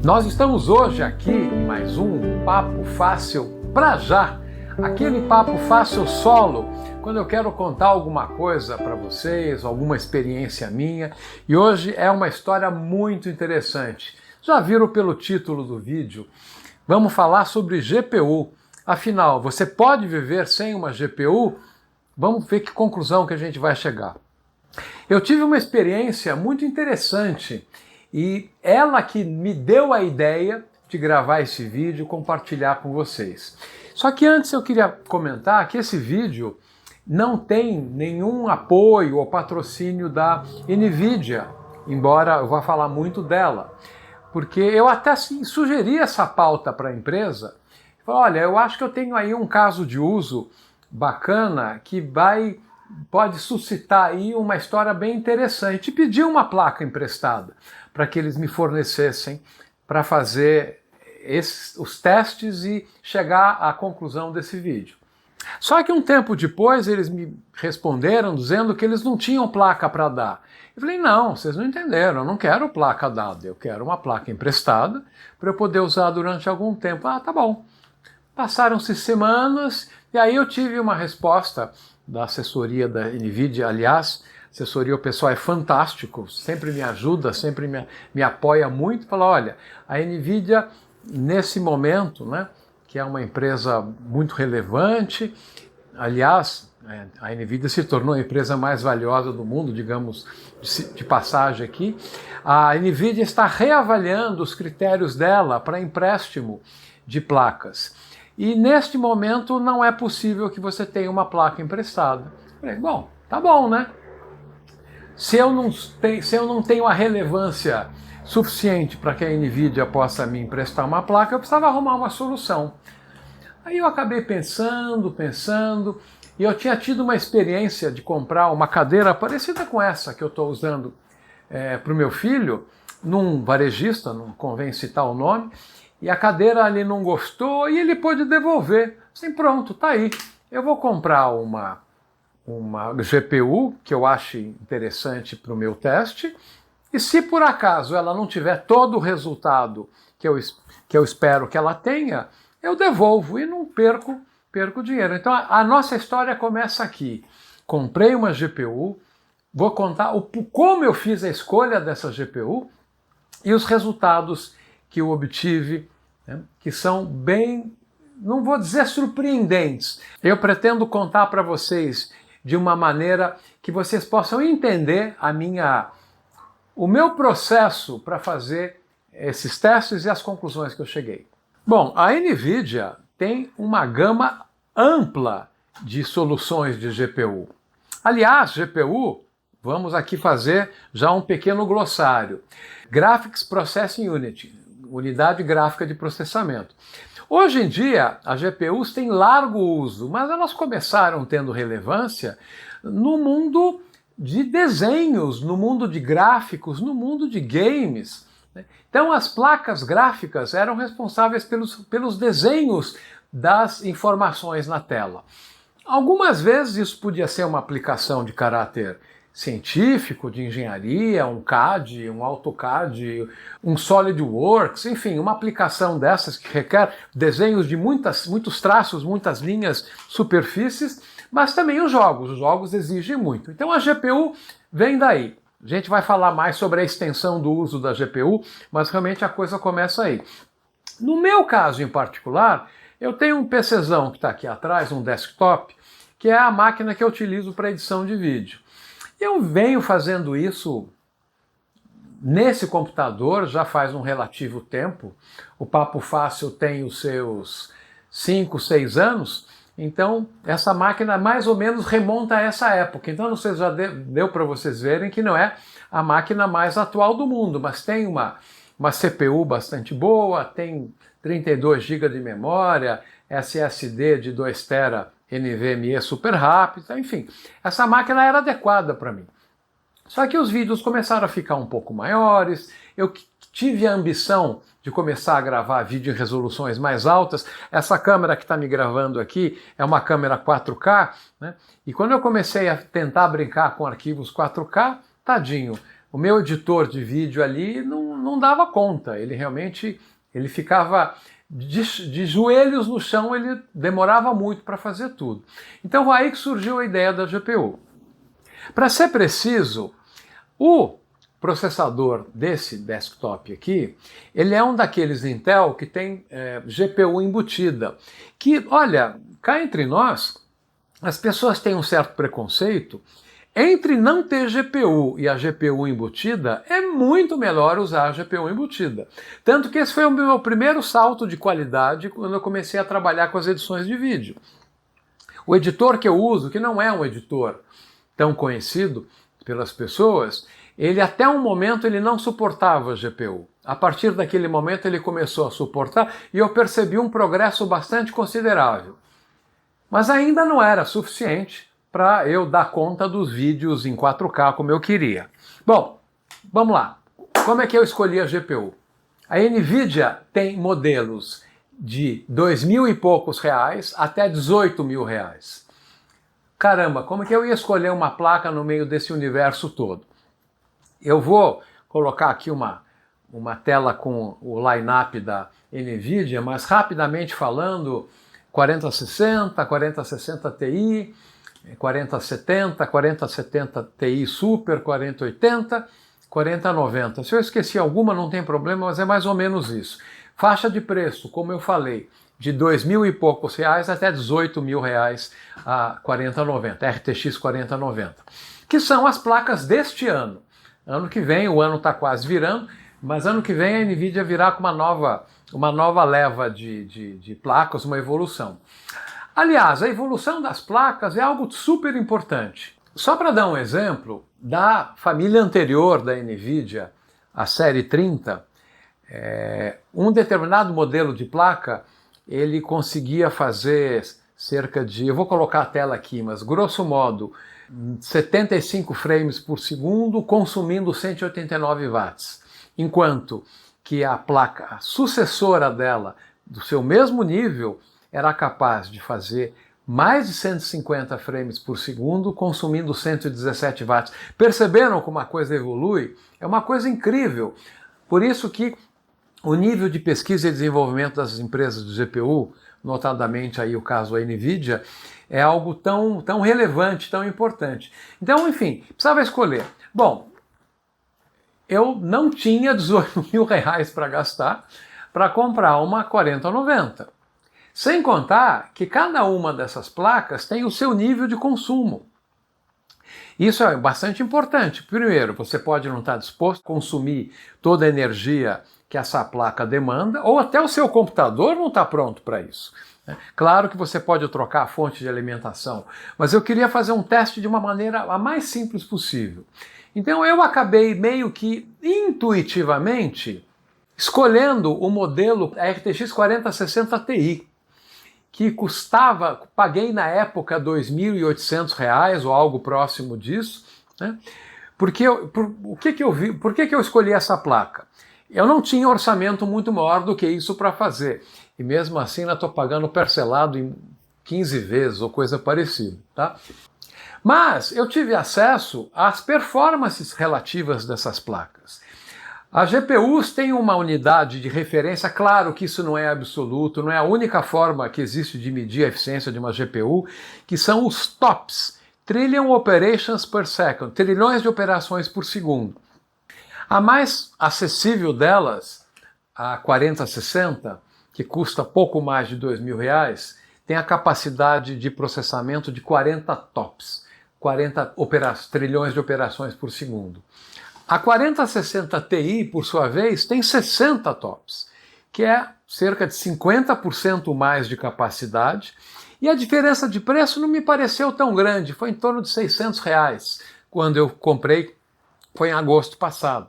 Nós estamos hoje aqui em mais um Papo Fácil pra já. Aquele papo fácil solo, quando eu quero contar alguma coisa para vocês, alguma experiência minha. E hoje é uma história muito interessante. Já viram pelo título do vídeo? Vamos falar sobre GPU. Afinal, você pode viver sem uma GPU? Vamos ver que conclusão que a gente vai chegar. Eu tive uma experiência muito interessante e ela que me deu a ideia de gravar esse vídeo e compartilhar com vocês. Só que antes eu queria comentar que esse vídeo não tem nenhum apoio ou patrocínio da NVIDIA, embora eu vá falar muito dela. Porque eu até assim, sugeri essa pauta para a empresa. Olha, eu acho que eu tenho aí um caso de uso bacana que pode suscitar aí uma história bem interessante. E pedi uma placa emprestada para que eles me fornecessem para fazer os testes e chegar à conclusão desse vídeo. Só que um tempo depois eles me responderam dizendo que eles não tinham placa para dar. Eu falei, não, vocês não entenderam, eu não quero placa dada, eu quero uma placa emprestada para eu poder usar durante algum tempo. Ah, tá bom. Passaram-se semanas e aí eu tive uma resposta da assessoria da NVIDIA, aliás, assessoria, o pessoal é fantástico, sempre me ajuda, sempre me apoia muito, fala, olha, a NVIDIA nesse momento, né, que é uma empresa muito relevante, aliás, a NVIDIA se tornou a empresa mais valiosa do mundo, digamos, de passagem aqui. A NVIDIA está reavaliando os critérios dela para empréstimo de placas. E neste momento não é possível que você tenha uma placa emprestada. Falei, bom, tá bom, né? Se eu não tenho a relevância suficiente para que a NVIDIA possa me emprestar uma placa, eu precisava arrumar uma solução. Aí eu acabei pensando, e eu tinha tido uma experiência de comprar uma cadeira parecida com essa que eu estou usando para o meu filho, num varejista, não convém citar o nome, e a cadeira ele não gostou e ele pôde devolver. Assim, pronto, tá aí. Eu vou comprar uma GPU que eu ache interessante para o meu teste, e se por acaso ela não tiver todo o resultado que eu espero que ela tenha, eu devolvo e não perco dinheiro. Então a nossa história começa aqui. Comprei uma GPU, vou contar como eu fiz a escolha dessa GPU e os resultados que eu obtive, né, que são bem, não vou dizer surpreendentes. Eu pretendo contar para vocês de uma maneira que vocês possam entender o meu processo para fazer esses testes e as conclusões que eu cheguei. Bom, a NVIDIA tem uma gama ampla de soluções de GPU. Aliás, GPU, vamos aqui fazer já um pequeno glossário. Graphics Processing Unit, unidade gráfica de processamento. Hoje em dia, as GPUs têm largo uso, mas elas começaram tendo relevância no mundo de desenhos, no mundo de gráficos, no mundo de games. Então as placas gráficas eram responsáveis pelos desenhos das informações na tela. Algumas vezes isso podia ser uma aplicação de caráter científico, de engenharia, um CAD, um AutoCAD, um SolidWorks, enfim, uma aplicação dessas que requer desenhos de muitos traços, muitas linhas, superfícies, mas também os jogos exigem muito. Então a GPU vem daí. A gente vai falar mais sobre a extensão do uso da GPU, mas realmente a coisa começa aí. No meu caso em particular, eu tenho um PCzão que está aqui atrás, um desktop, que é a máquina que eu utilizo para edição de vídeo. Eu venho fazendo isso nesse computador já faz um relativo tempo. O Papo Fácil tem os seus 5, 6 anos, então essa máquina mais ou menos remonta a essa época. Então não sei se já deu para vocês verem que não é a máquina mais atual do mundo, mas tem uma CPU bastante boa, tem 32 GB de memória, SSD de 2 TB NVMe super rápido, enfim, essa máquina era adequada para mim. Só que os vídeos começaram a ficar um pouco maiores, eu tive a ambição de começar a gravar vídeo em resoluções mais altas. Essa câmera que está me gravando aqui é uma câmera 4K, né? E quando eu comecei a tentar brincar com arquivos 4K, tadinho, o meu editor de vídeo ali não dava conta, ele ficava de joelhos no chão, ele demorava muito para fazer tudo. Então aí que surgiu a ideia da GPU. Para ser preciso, o processador desse desktop aqui, ele é um daqueles Intel que tem GPU embutida, que, olha, cá entre nós, as pessoas têm um certo preconceito. Entre não ter GPU e a GPU embutida, é muito melhor usar a GPU embutida. Tanto que esse foi o meu primeiro salto de qualidade quando eu comecei a trabalhar com as edições de vídeo. O editor que eu uso, que não é um editor tão conhecido pelas pessoas, ele até um momento ele não suportava a GPU. A partir daquele momento ele começou a suportar e eu percebi um progresso bastante considerável. Mas ainda não era suficiente para eu dar conta dos vídeos em 4K como eu queria. Bom, vamos lá. Como é que eu escolhi a GPU? A NVIDIA tem modelos de R$2.000 e poucos até R$18.000. Caramba, como é que eu ia escolher uma placa no meio desse universo todo? Eu vou colocar aqui uma tela com o line-up da NVIDIA, mas rapidamente falando, 4060, 4060 Ti, 4070, 4070 Ti Super, 4080, 4090. Se eu esqueci alguma, não tem problema, mas é mais ou menos isso. Faixa de preço, como eu falei, de R$2.000 e poucos até R$18.000 a 4090, RTX 4090, que são as placas deste ano. Ano que vem, o ano está quase virando, mas ano que vem a NVIDIA virá com uma nova leva de placas, uma evolução. Aliás, a evolução das placas é algo super importante. Só para dar um exemplo, da família anterior da NVIDIA, a série 30, um determinado modelo de placa, ele conseguia fazer cerca de, eu vou colocar a tela aqui, mas grosso modo, 75 frames por segundo, consumindo 189 watts. Enquanto que a placa sucessora dela, do seu mesmo nível, era capaz de fazer mais de 150 frames por segundo, consumindo 117 watts. Perceberam como a coisa evolui? É uma coisa incrível. Por isso que o nível de pesquisa e desenvolvimento das empresas de GPU, notadamente aí o caso da NVIDIA, é algo tão relevante, tão importante. Então, enfim, precisava escolher. Bom, eu não tinha R$18.000 para gastar para comprar uma 4090. Sem contar que cada uma dessas placas tem o seu nível de consumo. Isso é bastante importante. Primeiro, você pode não estar disposto a consumir toda a energia que essa placa demanda, ou até o seu computador não está pronto para isso. Claro que você pode trocar a fonte de alimentação, mas eu queria fazer um teste de uma maneira a mais simples possível. Então eu acabei meio que intuitivamente escolhendo o modelo RTX 4060 Ti, que custava, paguei na época R$2.800 ou algo próximo disso, né? Por que eu escolhi essa placa? Eu não tinha orçamento muito maior do que isso para fazer, e mesmo assim eu estou pagando parcelado em 15 vezes ou coisa parecida, tá? Mas eu tive acesso às performances relativas dessas placas. As GPUs têm uma unidade de referência, claro que isso não é absoluto, não é a única forma que existe de medir a eficiência de uma GPU, que são os TOPS, Trillion Operations per Second, trilhões de operações por segundo. A mais acessível delas, a 4060, que custa pouco mais de R$2.000, tem a capacidade de processamento de 40 TOPS, 40 trilhões de operações por segundo. A 4060 Ti, por sua vez, tem 60 TOPS, que é cerca de 50% mais de capacidade, e a diferença de preço não me pareceu tão grande, foi em torno de R$600 quando eu comprei, foi em agosto passado.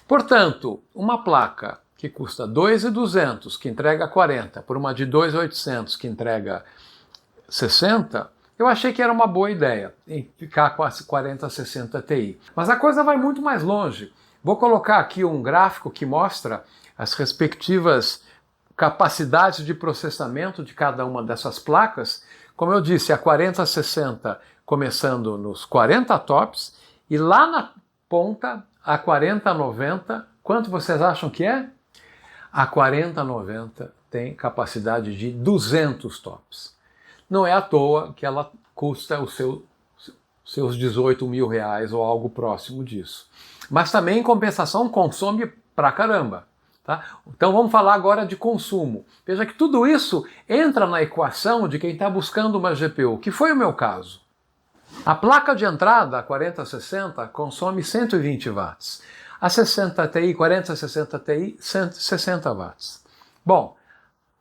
Portanto, uma placa que custa R$2.200, que entrega 40, por uma de R$2.800, que entrega 60, eu achei que era uma boa ideia em ficar com a 4060 Ti. Mas a coisa vai muito mais longe. Vou colocar aqui um gráfico que mostra as respectivas capacidades de processamento de cada uma dessas placas. Como eu disse, a 4060 começando nos 40 TOPS e lá na ponta a 4090, quanto vocês acham que é? A 4090 tem capacidade de 200 TOPS. Não é à toa que ela custa os seus 18 mil reais ou algo próximo disso. Mas também, em compensação, consome pra caramba. Tá? Então vamos falar agora de consumo. Veja que tudo isso entra na equação de quem está buscando uma GPU, que foi o meu caso. A placa de entrada, a 4060, consome 120 watts. A 60 Ti, 4060 Ti, 160 watts. Bom,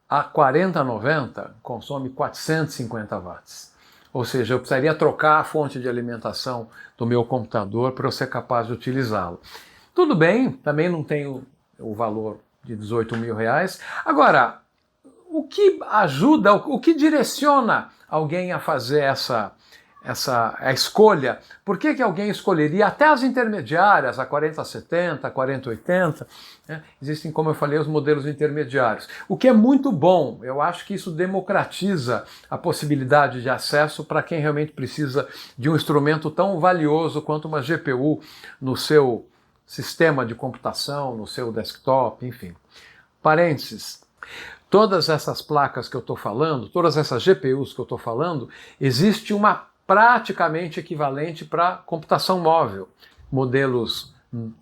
a 4090 consome 450 watts. Ou seja, eu precisaria trocar a fonte de alimentação do meu computador para eu ser capaz de utilizá-lo. Tudo bem, também não tenho o valor de 18 mil reais. Agora, o que ajuda, o que direciona alguém a fazer a escolha? Por que alguém escolheria até as intermediárias, a 4070, a 4080? Né? Existem, como eu falei, os modelos intermediários. O que é muito bom, eu acho que isso democratiza a possibilidade de acesso para quem realmente precisa de um instrumento tão valioso quanto uma GPU no seu sistema de computação, no seu desktop, enfim. Parênteses. Todas essas placas que eu estou falando, todas essas GPUs que eu estou falando, existe uma praticamente equivalente para computação móvel. Modelos,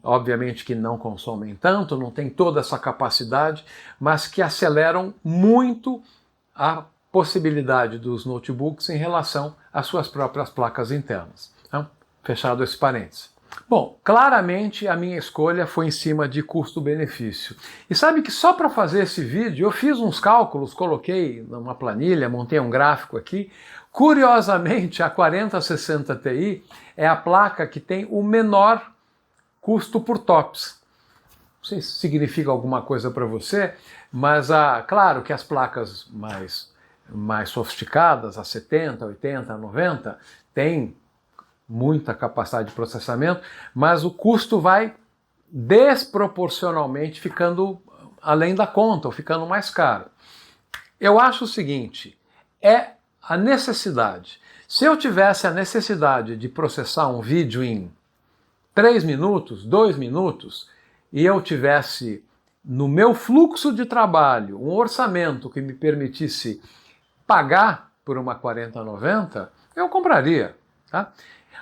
obviamente, que não consomem tanto, não tem toda essa capacidade, mas que aceleram muito a possibilidade dos notebooks em relação às suas próprias placas internas. Então, fechado esse parênteses. Bom, claramente a minha escolha foi em cima de custo-benefício. E sabe que só para fazer esse vídeo eu fiz uns cálculos, coloquei numa planilha, montei um gráfico aqui. Curiosamente, a 4060 Ti é a placa que tem o menor custo por TOPS. Não sei se significa alguma coisa para você, mas claro que as placas mais sofisticadas, a 70, 80, 90, têm muita capacidade de processamento, mas o custo vai desproporcionalmente ficando além da conta, ou ficando mais caro. Eu acho o seguinte, é a necessidade. Se eu tivesse a necessidade de processar um vídeo em 3 minutos, 2 minutos, e eu tivesse no meu fluxo de trabalho um orçamento que me permitisse pagar por uma 4090, eu compraria. Tá?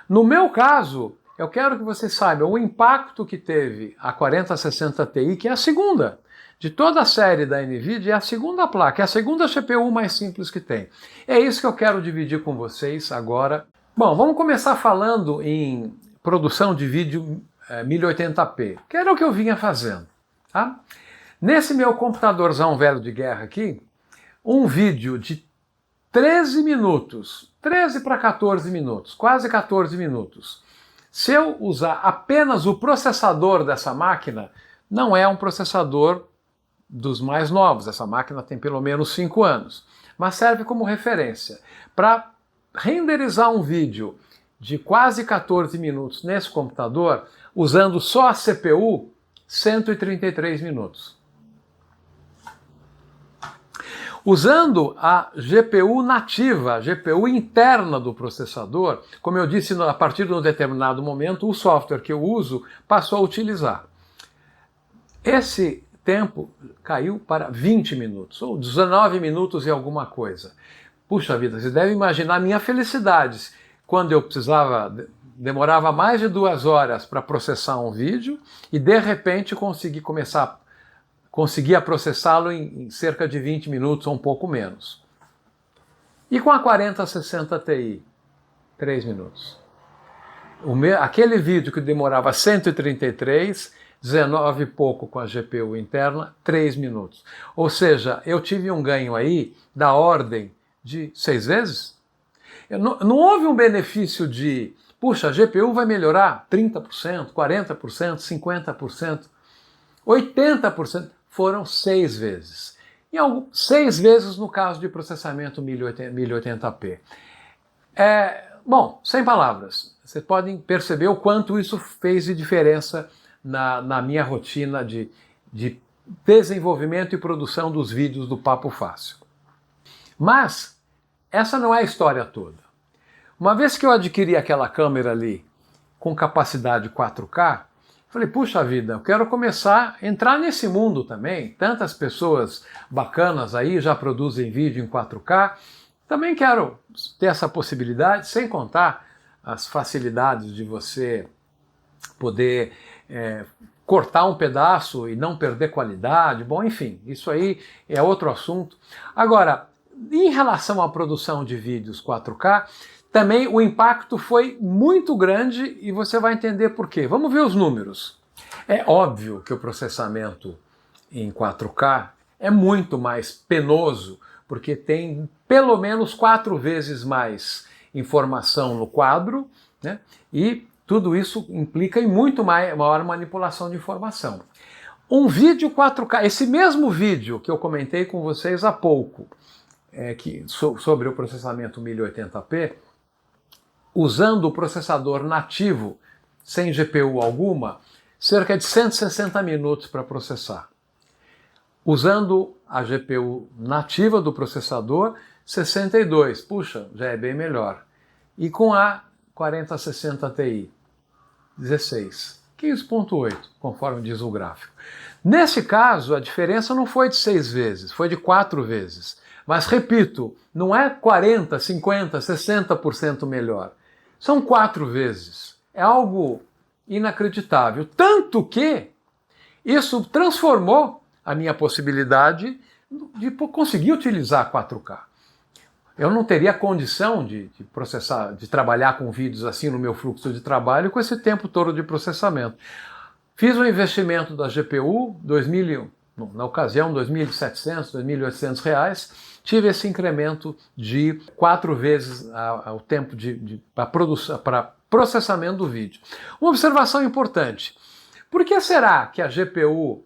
No meu caso, eu quero que você saiba o impacto que teve a 4060 Ti, que é a segunda. De toda a série da NVIDIA, é a segunda placa, é a segunda CPU mais simples que tem. É isso que eu quero dividir com vocês agora. Bom, vamos começar falando em produção de vídeo 1080p, que era o que eu vinha fazendo. Tá? Nesse meu computadorzão velho de guerra aqui, um vídeo de 13 minutos, 13 para 14 minutos, quase 14 minutos. Se eu usar apenas o processador dessa máquina, não é um processador dos mais novos, essa máquina tem pelo menos 5 anos, mas serve como referência. Para renderizar um vídeo de quase 14 minutos nesse computador, usando só a CPU, 133 minutos. Usando a GPU nativa, a GPU interna do processador, como eu disse, a partir de um determinado momento, o software que eu uso passou a utilizar. Esse tempo caiu para 20 minutos, ou 19 minutos e alguma coisa. Puxa vida, você deve imaginar a minha felicidade quando eu demorava mais de 2 horas para processar um vídeo e de repente conseguia processá-lo em cerca de 20 minutos ou um pouco menos. E com a 4060 Ti, 3 minutos. Aquele vídeo que demorava 133, 19 e pouco com a GPU interna, 3 minutos. Ou seja, eu tive um ganho aí da ordem de 6 vezes. Não houve um benefício de, puxa, a GPU vai melhorar 30%, 40%, 50%, 80%. Foram 6 vezes. 6 vezes no caso de processamento 1080p. Bom, sem palavras. Vocês podem perceber o quanto isso fez de diferença na minha rotina de desenvolvimento e produção dos vídeos do Papo Fácil. Mas essa não é a história toda. Uma vez que eu adquiri aquela câmera ali com capacidade 4K, Falei, puxa vida, eu quero começar a entrar nesse mundo também. Tantas pessoas bacanas aí já produzem vídeo em 4K. Também quero ter essa possibilidade, sem contar as facilidades de você poder cortar um pedaço e não perder qualidade. Bom, enfim, isso aí é outro assunto. Agora, em relação à produção de vídeos 4K, também o impacto foi muito grande e você vai entender por quê. Vamos ver os números. É óbvio que o processamento em 4K é muito mais penoso, porque tem pelo menos 4 vezes mais informação no quadro, né? E tudo isso implica em muito maior manipulação de informação. Um vídeo 4K, esse mesmo vídeo que eu comentei com vocês há pouco, sobre o processamento 1080p, usando o processador nativo, sem GPU alguma, cerca de 160 minutos para processar. Usando a GPU nativa do processador, 62. Puxa, já é bem melhor. E com a 4060 Ti, 16. 15.8, conforme diz o gráfico. Nesse caso, a diferença não foi de 6 vezes, foi de 4 vezes. Mas, repito, não é 40, 50, 60% melhor. São 4 vezes. É algo inacreditável. Tanto que isso transformou a minha possibilidade de conseguir utilizar 4K. Eu não teria condição de processar, de trabalhar com vídeos assim no meu fluxo de trabalho com esse tempo todo de processamento. Fiz um investimento da GPU, na ocasião, R$ 2.700, R$ 2.800, tive esse incremento de 4 vezes o tempo para processamento do vídeo. Uma observação importante. Por que será que a GPU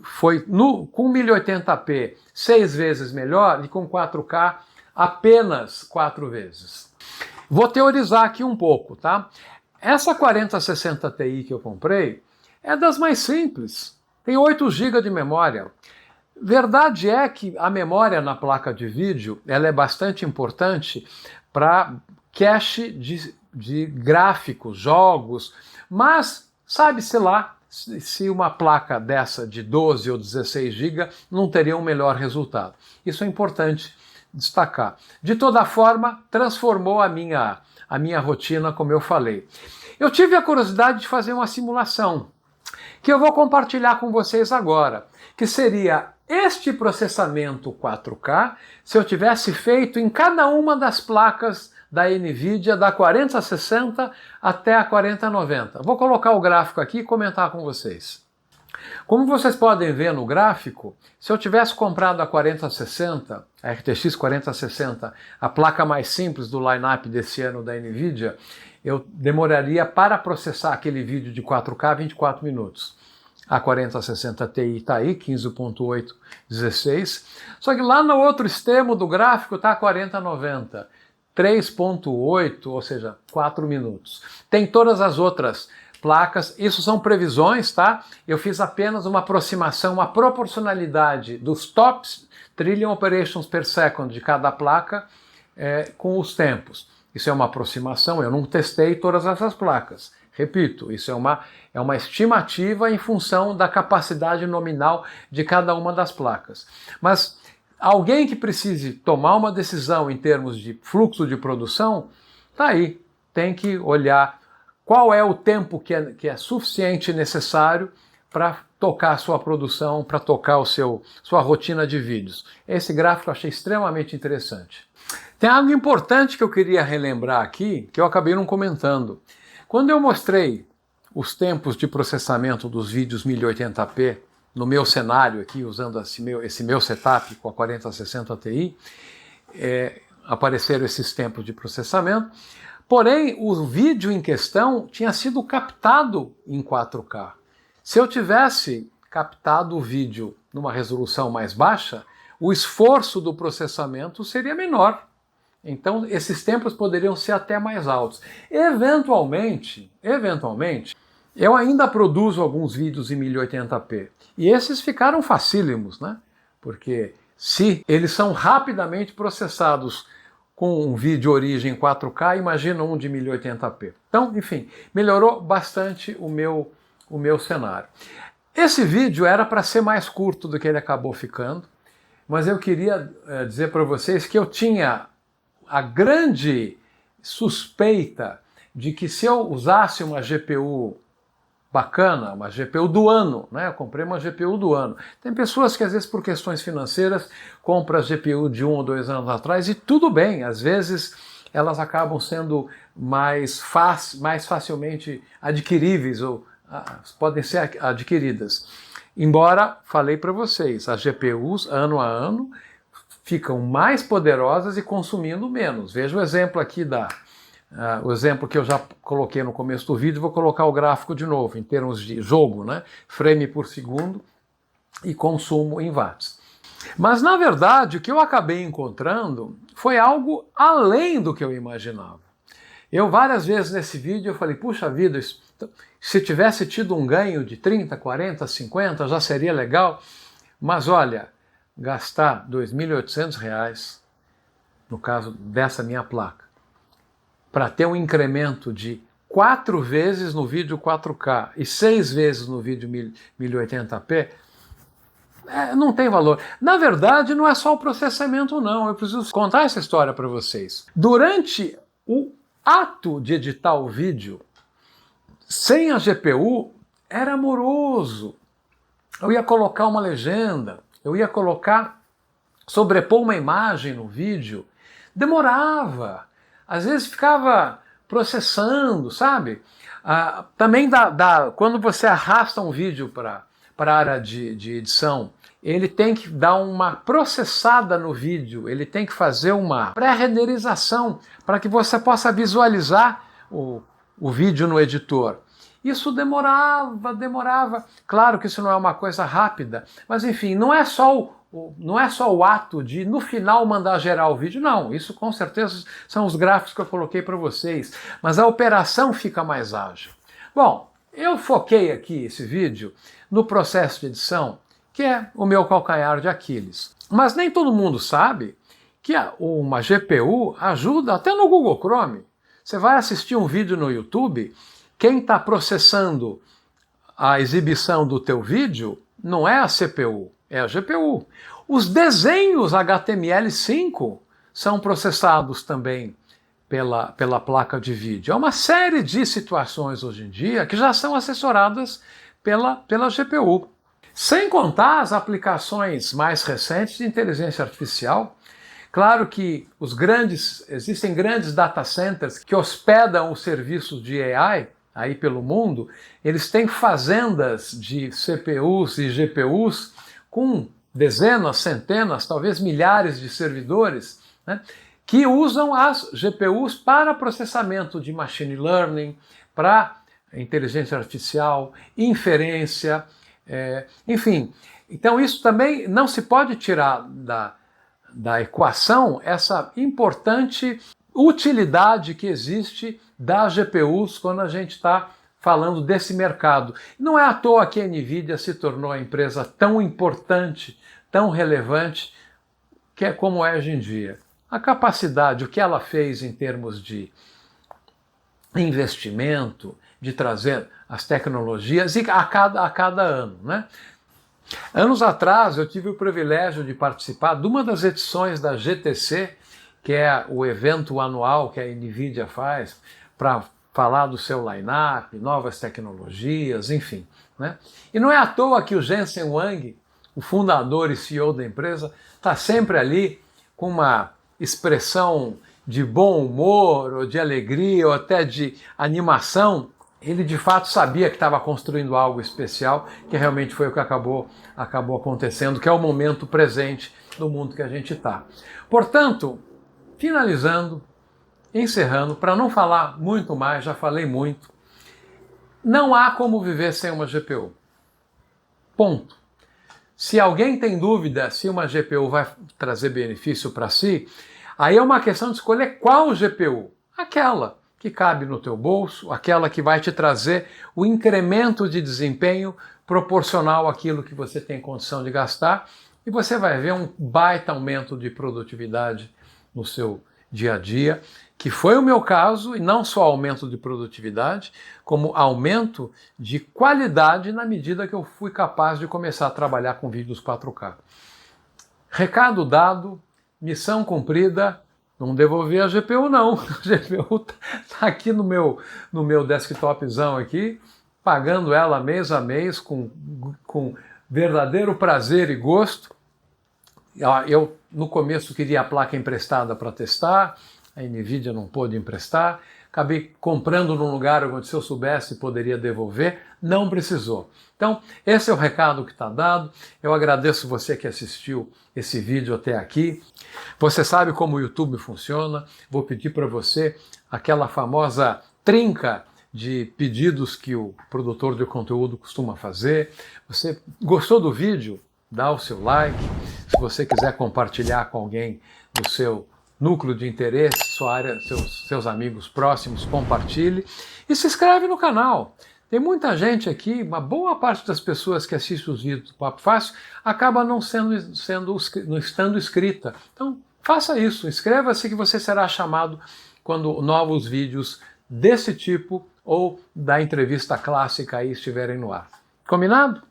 foi com 1080p 6 vezes melhor e com 4K apenas 4 vezes? Vou teorizar aqui um pouco, tá? Essa 4060 Ti que eu comprei é das mais simples. Tem 8 GB de memória. Verdade é que a memória na placa de vídeo ela é bastante importante para cache de gráficos, jogos, mas sabe-se lá se uma placa dessa de 12 ou 16 GB não teria um melhor resultado. Isso é importante destacar. De toda forma, transformou a minha rotina, como eu falei. Eu tive a curiosidade de fazer uma simulação, que eu vou compartilhar com vocês agora, que seria este processamento 4K se eu tivesse feito em cada uma das placas da NVIDIA, da 4060 até a 4090. Vou colocar o gráfico aqui e comentar com vocês. Como vocês podem ver no gráfico, se eu tivesse comprado a 4060, a RTX 4060, a placa mais simples do line-up desse ano da NVIDIA, eu demoraria para processar aquele vídeo de 4K 24 minutos. A 4060 Ti está aí, 15.8, 16. Só que lá no outro extremo do gráfico está a 4090, 3.8, ou seja, 4 minutos. Tem todas as outras placas, isso são previsões, tá? Eu fiz apenas uma aproximação, uma proporcionalidade dos tops trillion operations per second de cada placa com os tempos. Isso é uma aproximação, eu não testei todas essas placas. Repito, isso é uma estimativa em função da capacidade nominal de cada uma das placas. Mas alguém que precise tomar uma decisão em termos de fluxo de produção, tá aí, tem que olhar qual é o tempo que é suficiente e necessário para tocar a sua produção, para tocar sua rotina de vídeos. Esse gráfico eu achei extremamente interessante. Tem algo importante que eu queria relembrar aqui, que eu acabei não comentando. Quando eu mostrei os tempos de processamento dos vídeos 1080p no meu cenário aqui, usando esse meu setup com a 4060 Ti, apareceram esses tempos de processamento. Porém, o vídeo em questão tinha sido captado em 4K. Se eu tivesse captado o vídeo numa resolução mais baixa, o esforço do processamento seria menor. Então, esses tempos poderiam ser até mais altos. Eventualmente, eu ainda produzo alguns vídeos em 1080p. E esses ficaram facílimos, né? Porque se eles são rapidamente processados com um vídeo origem 4K, imagina um de 1080p. Então, enfim, melhorou bastante o meu o meu cenário. Esse vídeo era para ser mais curto do que ele acabou ficando, mas eu queria dizer para vocês que eu tinha a grande suspeita de que se eu usasse uma GPU bacana, uma GPU do ano, né? Eu comprei uma GPU do ano. Tem pessoas que às vezes por questões financeiras compram a GPU de 1 ou 2 anos atrás e tudo bem, às vezes elas acabam sendo mais facilmente adquiríveis ou podem ser adquiridas. Embora, falei para vocês, as GPUs ano a ano ficam mais poderosas e consumindo menos. Veja o exemplo aqui o exemplo que eu já coloquei no começo do vídeo, vou colocar o gráfico de novo, em termos de jogo, né? Frame por segundo e consumo em watts. Mas, na verdade, o que eu acabei encontrando foi algo além do que eu imaginava. Eu, várias vezes nesse vídeo, eu falei, puxa vida, se tivesse tido um ganho de 30, 40, 50, já seria legal. Mas, olha, gastar R$ 2.800, no caso dessa minha placa, para ter um incremento de 4 vezes no vídeo 4K e 6 vezes no vídeo 1080p, não tem valor. Na verdade, não é só o processamento, não. Eu preciso contar essa história para vocês. Durante o ato de editar o vídeo, sem a GPU, era moroso. Eu ia colocar uma legenda, eu ia sobrepor uma imagem no vídeo, demorava. Às vezes ficava processando, sabe? Também quando você arrasta um vídeo para a área de edição, ele tem que dar uma processada no vídeo, ele tem que fazer uma pré-renderização para que você possa visualizar o vídeo no editor. Isso demorava. Claro que isso não é uma coisa rápida, mas enfim, não é só o ato de no final mandar gerar o vídeo, não, isso com certeza são os gráficos que eu coloquei para vocês, mas a operação fica mais ágil. Bom, eu foquei aqui esse vídeo no processo de edição, que é o meu calcanhar de Aquiles. Mas nem todo mundo sabe que uma GPU ajuda até no Google Chrome. Você vai assistir um vídeo no YouTube, quem está processando a exibição do teu vídeo não é a CPU, é a GPU. Os desenhos HTML5 são processados também pela placa de vídeo. É uma série de situações hoje em dia que já são assessoradas pela GPU. Sem contar as aplicações mais recentes de inteligência artificial. Claro que existem grandes data centers que hospedam os serviços de AI aí pelo mundo, eles têm fazendas de CPUs e GPUs com dezenas, centenas, talvez milhares de servidores, né, que usam as GPUs para processamento de machine learning, para inteligência artificial, inferência, enfim. Então isso também não se pode tirar da equação essa importante utilidade que existe das GPUs quando a gente está falando desse mercado. Não é à toa que a NVIDIA se tornou a empresa tão importante, tão relevante, que é como é hoje em dia. A capacidade, o que ela fez em termos de investimento, de trazer as tecnologias e a cada ano, né? Anos atrás eu tive o privilégio de participar de uma das edições da GTC, que é o evento anual que a NVIDIA faz para falar do seu line-up, novas tecnologias, enfim, né? E não é à toa que o Jensen Huang, o fundador e CEO da empresa, está sempre ali com uma expressão de bom humor, ou de alegria, ou até de animação. Ele de fato sabia que estava construindo algo especial, que realmente foi o que acabou acontecendo, que é o momento presente do mundo que a gente está. Portanto, finalizando, encerrando, para não falar muito mais, já falei muito, não há como viver sem uma GPU. Ponto. Se alguém tem dúvida se uma GPU vai trazer benefício para si, aí é uma questão de escolher qual GPU. Aquela que cabe no teu bolso, aquela que vai te trazer o incremento de desempenho proporcional àquilo que você tem condição de gastar, e você vai ver um baita aumento de produtividade no seu dia a dia, que foi o meu caso, e não só aumento de produtividade, como aumento de qualidade na medida que eu fui capaz de começar a trabalhar com vídeos 4K. Recado dado, missão cumprida, não devolvi a GPU não, a GPU está aqui no meu desktopzão aqui, pagando ela mês a mês com verdadeiro prazer e gosto. Eu no começo queria a placa emprestada para testar, a NVIDIA não pôde emprestar, acabei comprando num lugar onde se eu soubesse poderia devolver, não precisou. Então, esse é o recado que está dado. Eu agradeço você que assistiu esse vídeo até aqui. Você sabe como o YouTube funciona. Vou pedir para você aquela famosa trinca de pedidos que o produtor de conteúdo costuma fazer. Você gostou do vídeo? Dá o seu like. Se você quiser compartilhar com alguém do seu núcleo de interesse, sua área, seus amigos próximos, compartilhe. E se inscreve no canal. Tem muita gente aqui, uma boa parte das pessoas que assistem os vídeos do Papo Fácil acaba não estando inscrita. Então, faça isso, inscreva-se que você será chamado quando novos vídeos desse tipo ou da entrevista clássica aí estiverem no ar. Combinado?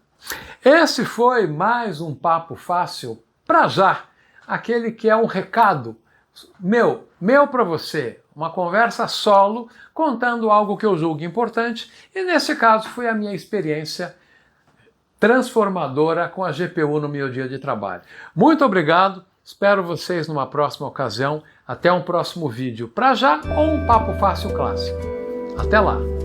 Esse foi mais um Papo Fácil pra já, aquele que é um recado meu para você, uma conversa solo, contando algo que eu julgo importante, e nesse caso foi a minha experiência transformadora com a GPU no meu dia de trabalho. Muito obrigado, espero vocês numa próxima ocasião, até um próximo vídeo pra já ou um Papo Fácil clássico. Até lá!